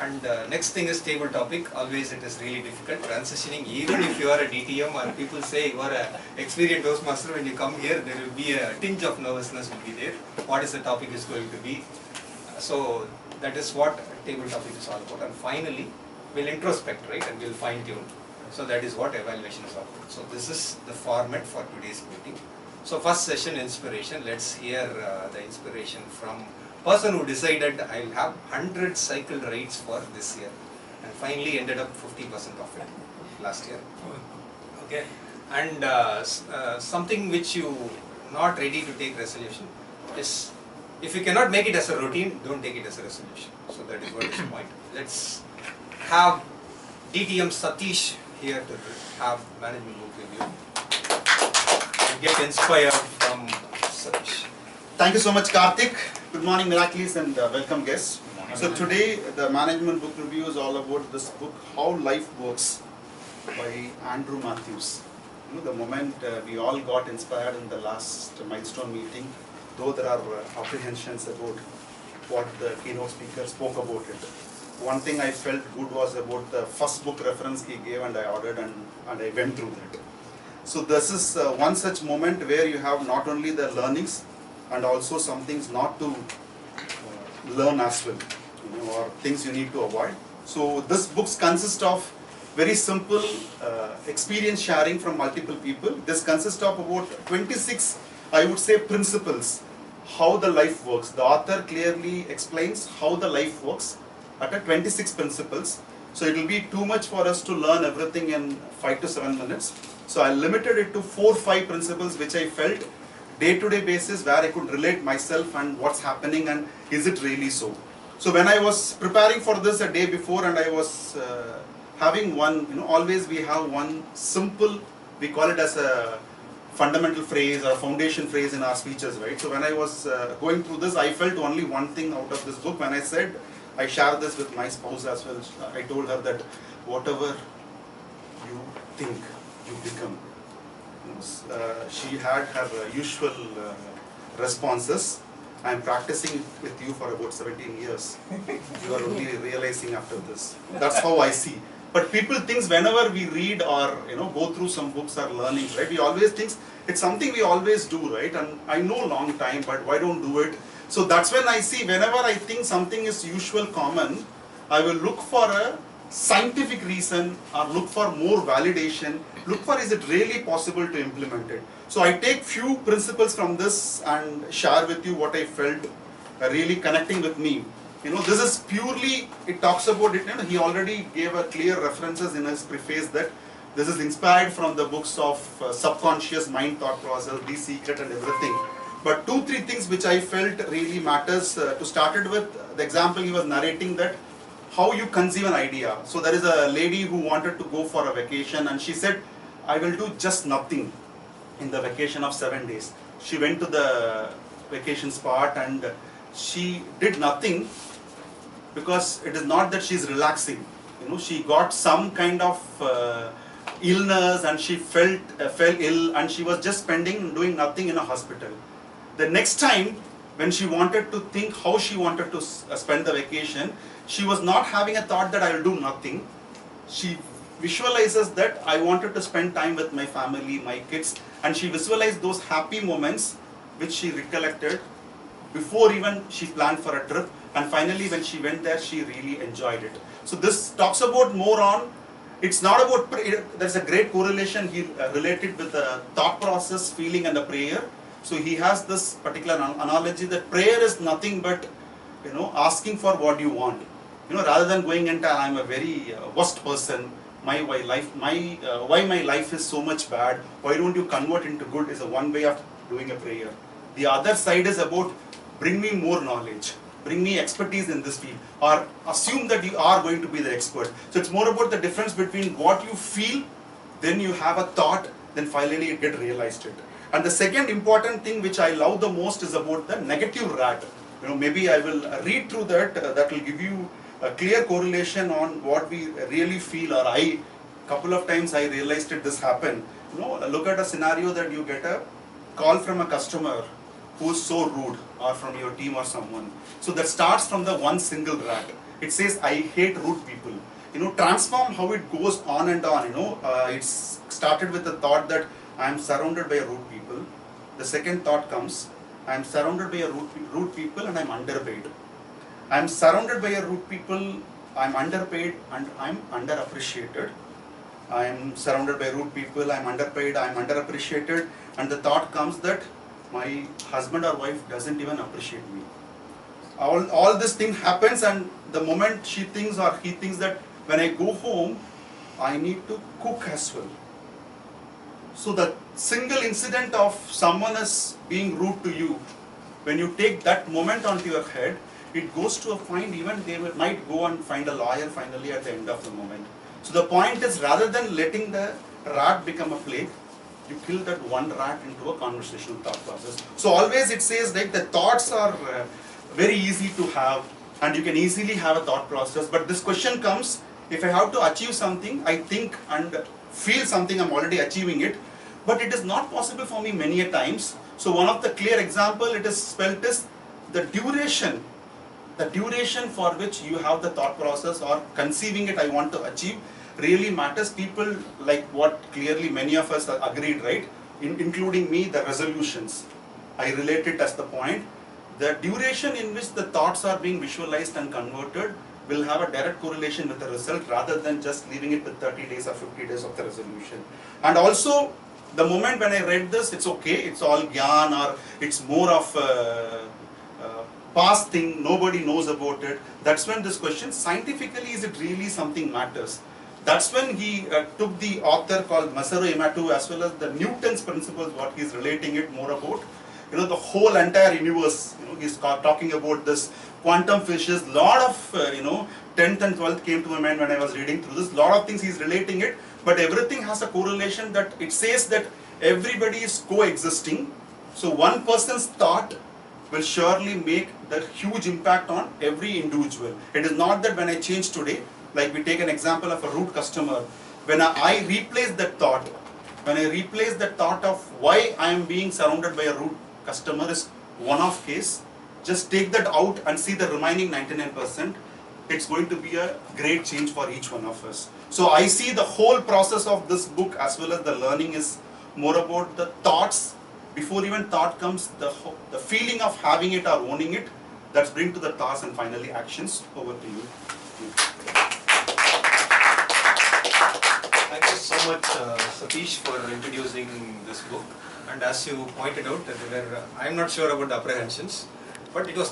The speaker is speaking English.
And next thing is table topic. Always it is really difficult transitioning, even if you are a DTM or people say you are a experienced Toastmaster, when you come here there will be a tinge of nervousness will be there. What is the topic is going to be. So that is what table topic is all about. And finally we'll introspect, right, and we'll fine tune. So that is what evaluation is all about. So this is the format for today's meeting. So first session, inspiration. Let's hear the inspiration from person who decided I'll have 100 cycle rides for this year and finally ended up 50% of it last year. Okay. And something which you not ready to take resolution is, if you cannot make it as a routine, don't take it as a resolution. So that is what is the point. Let's have DTM Sateesh here to have management book review and get inspired from Sateesh. Thank you so much, Karthik. Good morning, Miraculous, and welcome guests. So today the management book review is all about this book, How Life Works, by Andrew Matthews. You know, the moment we all got inspired in the last milestone meeting, though there are apprehensions about what the keynote speaker spoke about it. One thing I felt good was about the first book reference he gave, and I ordered and I went through that. So this is one such moment where you have not only the learnings and also some things not to learn as well, you know, or things you need to avoid. So this book consists of very simple experience sharing from multiple people. This consists of about 26, I would say, principles, how the life works. The author clearly explains how the life works at a 26 principles. So it will be too much for us to learn everything in 5 to 7 minutes. So I limited it to 4-5 principles which I felt day-to-day basis where I could relate myself and what's happening and is it really so. So when I was preparing for this a day before, and I was having one, you know, always we have one simple, we call it as a fundamental phrase or foundation phrase in our speeches, right? So when I was going through this, I felt only one thing out of this book. When I said, I shared this with my spouse as well, I told her that whatever you think, you become. She had her usual responses. I am practicing with you for about 17 years. You are only realizing after this. That's how I see. But people think whenever we read or go through some books or learnings, right? We always think it's something we always do, right? And I know long time, but why don't do it? So that's when I see, whenever I think something is usual common, I will look for a scientific reason or look for more validation, look for is it really possible to implement it. So I take few principles from this and share with you what I felt really connecting with me. This is purely, it talks about it, he already gave a clear references in his preface that this is inspired from the books of subconscious mind thought process, The Secret and everything. But 2-3 things which I felt really matters. To start it with, the example he was narrating that how you conceive an idea. So there is a lady who wanted to go for a vacation and she said, I will do just nothing in the vacation of 7 days. She went to the vacation spot and she did nothing because it is not that she is relaxing. She got some kind of illness and she fell ill and she was just doing nothing in a hospital. The next time when she wanted to think how she wanted to spend the vacation, she was not having a thought that I will do nothing. She visualizes that I wanted to spend time with my family, my kids, and she visualized those happy moments which she recollected before even she planned for a trip, and finally when she went there she really enjoyed it. So this talks about more on, it's not about, there's a great correlation he related with the thought process, feeling and the prayer. So he has this particular analogy that prayer is nothing but asking for what you want. Rather than going into I'm a very worst person, why my life is so much bad, why don't you convert into good, is a one way of doing a prayer. The other side is about bring me more knowledge, bring me expertise in this field, or assume that you are going to be the expert. So it's more about the difference between what you feel, then you have a thought, then finally it gets realized it. And the second important thing which I love the most is about the negative rat. Maybe I will read through that, that will give you a clear correlation on what we really feel, or couple of times I realized it, this happened. Look at a scenario that you get a call from a customer who is so rude, or from your team or someone. So that starts from the one single rat. It says, I hate rude people. Transform how it goes on and on. It's started with the thought that I am surrounded by rude people. The second thought comes, I am surrounded by a rude people and I am underpaid. I am surrounded by a rude people, I am underpaid and I am underappreciated. I am surrounded by rude people, I am underpaid, I am underappreciated, and the thought comes that my husband or wife doesn't even appreciate me. All this thing happens, and the moment she thinks or he thinks that when I go home, I need to cook as well. So the single incident of someone is being rude to you, when you take that moment onto your head, it goes to a point, even they might go and find a lawyer finally at the end of the moment. So the point is, rather than letting the rat become a plague, you kill that one rat into a conversational thought process. So always it says like the thoughts are very easy to have, and you can easily have a thought process. But this question comes, if I have to achieve something, I think and feel something, I'm already achieving it, but it is not possible for me many a times. So one of the clear example it is felt is the duration for which you have the thought process or conceiving it I want to achieve really matters. People, like what clearly many of us agreed, right? Including me, the resolutions. I relate it as the point. The duration in which the thoughts are being visualized and converted will have a direct correlation with the result, rather than just leaving it with 30 days or 50 days of the resolution. And also, the moment when I read this, it's okay, it's all gyan, or it's more of past thing, nobody knows about it. That's when this question, scientifically, is it really something matters? That's when he took the author called Masaru Emoto as well as the Newton's principles, what he's relating it more about. The whole entire universe, he's talking about this quantum fishes, lot of, 10th and 12th came to my mind when I was reading through this, lot of things he's relating it, but everything has a correlation that it says that everybody is coexisting. So one person's thought will surely make the huge impact on every individual. It is not that when I change today, like we take an example of a rude customer, when I replace that thought, of why I am being surrounded by a rude customer is one-off case, just take that out and see the remaining 99%, it's going to be a great change for each one of us. So I see the whole process of this book as well as the learning is more about the thoughts. Before even thought comes, the feeling of having it or owning it, that's bring to the task and finally actions. Over to you. Thank you so much, Sateesh, for introducing this book. And as you pointed out, I'm not sure about the apprehensions, but it was